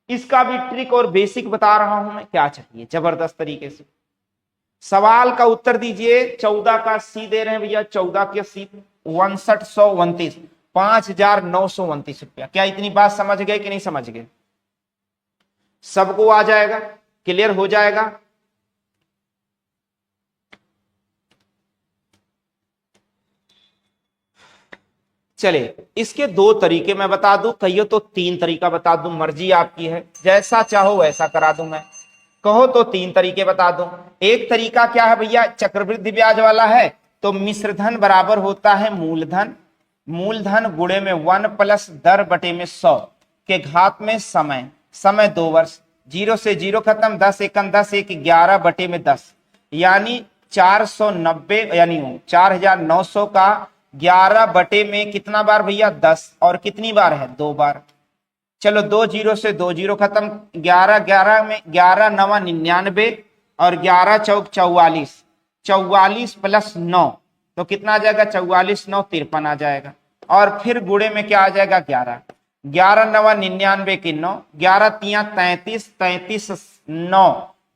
इसका भी ट्रिक और बेसिक बता रहा हूं मैं, क्या चाहिए जबरदस्त तरीके से। सवाल का उत्तर दीजिए। 14 का सी दे रहे हैं भैया, 14 के सी 6129, 5929 रुपया। क्या इतनी बात समझ गए कि नहीं समझ गए? सबको आ जाएगा, क्लियर हो जाएगा। चले, इसके दो तरीके मैं बता दूं, कहियो तो तीन तरीका बता दूं, मर्जी आपकी है, जैसा चाहो वैसा करा दूं मैं। कहो तो तीन तरीके बता दूं। एक तरीका क्या है भैया, चक्रवृद्धि ब्याज वाला है, तो मिश्रधन बराबर होता है मूलधन, मूलधन गुणे में 1 प्लस दर बटे में 100 के घात में समय, समय 2 वर्ष, 0 से 0 खत्म, 10 एकम 10, 1 11 बटे में 10, यानी 490, यानी 4900 का 11 बटे में कितना बार भैया 10, और कितनी बार है 2 बार। चलो 2 0 से 2 0 खत्म, 11 11 में 11 9 99 और 11 चौक 44, 44 प्लस 9 तो कितना आ जाएगा, 44 9 53 आ जाएगा। और फिर गुणे में क्या आ जाएगा 11, 11 9 99 की 9, 11 3 33, 33 9,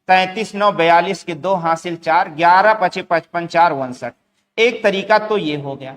33 9 42 के 2 हासिल 4, 11 5 55 4 59। एक तरीका तो ये हो गया।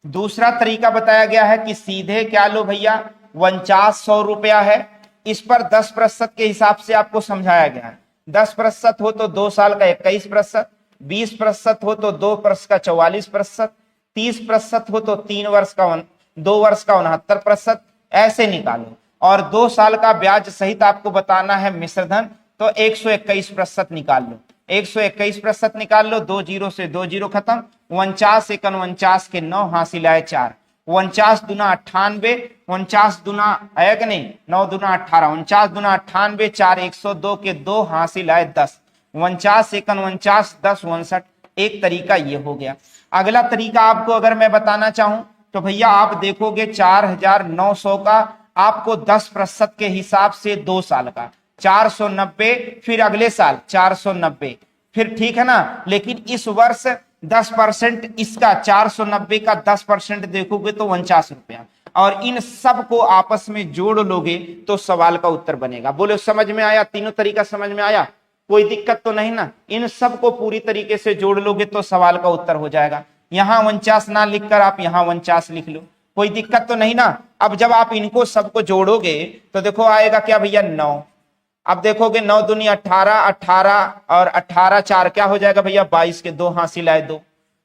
दूसरा तरीका बताया गया है कि सीधे क्या लो भैया, 4900 रुपया है, इस पर 10% के हिसाब से आपको समझाया गया है। 10% हो तो 2 साल का 21%, 20% हो तो 2 वर्ष का 44%, 30% हो तो 3 वर्ष का 2 वर्ष का 69%, ऐसे निकालो। और 2 साल का ब्याज सहित आपको बताना है मिश्रधन, तो 121% निकाल लो, 121% निकाल लो। 2 0 से 2 0 खत्म, 49 एकन 49 के 9 हासिल आए 4, 49 दूना 98, 49 दूना है कि नहीं, 9 दूना 18, 49 दूना 98, 4 102 के 2 हासिल आए 10, 49 एकन 49 10 59। एक तरीका ये हो गया। अगला तरीका आपको अगर मैं बताना चाहूं तो भैया आप देखोगे 4900 का आपको 10% के हिसाब से 2 साल का 490, फिर अगले साल 490, फिर ठीक है ना। लेकिन इस वर्ष 10% इसका 490 का 10% देखोगे तो 49 रुपया, और इन सब को आपस में जोड़ लोगे तो सवाल का उत्तर बनेगा। बोले समझ में आया? तीनों तरीका समझ में आया? कोई दिक्कत तो नहीं ना? इन सब को पूरी तरीके से जोड़ लोगे तो सवाल का उत्तर हो जाएगा। यहां 49 ना लिखकर आप यहां 49 लिख लो, कोई दिक्कत तो नहीं ना। अब जब आप इनको सबको जोड़ोगे तो देखो आएगा क्या भैया 9। अब देखोगे 9 दूनी 18, 18 और 18 4 क्या हो जाएगा भैया 22 के 2 हासिल आए 2,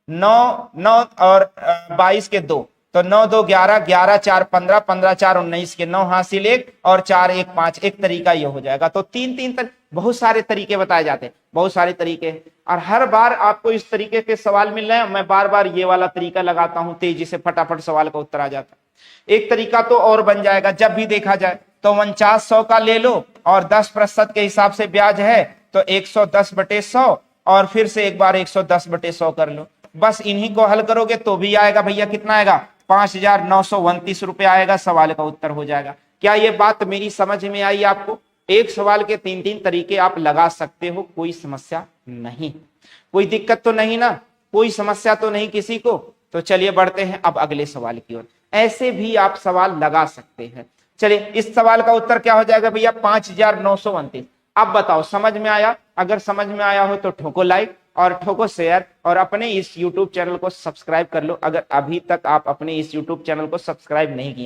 9 9 और 22 के 2, तो 9 2 11, 11 4 15, 15 4 19 के 9 हासिल 1 और 4 1 5। एक तरीका ये हो जाएगा। तो तीन बहुत सारे तरीके बताए जाते हैं, बहुत सारे तरीके, और हर बार आपको इस तरीके के सवाल मिल रहे हैं। मैं बार बार ये वाला तरीका लगाता हूं, तेजी से फटाफट सवाल का उत्तर आ जाता है। एक तरीका तो और बन जाएगा, जब भी देखा जाए तो 4900 का ले लो और 10% के हिसाब से ब्याज है तो 110 बटे 100, और फिर से एक बार 110 बटे 100 कर लो। बस इन्हीं को हल करोगे तो भी आएगा भैया, कितना आएगा 5929 रुपया आएगा, सवाल का उत्तर हो जाएगा। क्या ये बात मेरी समझ में आई आपको? एक सवाल के 3 तरीके आप लगा सकते हो, कोई समस्या नहीं, कोई दिक्कत तो नहीं ना, कोई समस्या तो नहीं किसी को। तो चलिए बढ़ते हैं अब अगले सवाल की ओर। ऐसे भी आप सवाल लगा सकते हैं। चलिए इस सवाल का उत्तर क्या हो जाएगा भैया 5929। अब बताओ समझ में आया? अगर समझ में आया हो तो ठोको लाइक और ठोको शेयर, और अपने इस YouTube चैनल को सब्सक्राइब कर लो अगर अभी तक आप अपने इस YouTube चैनल को सब्सक्राइब नहीं किए हैं।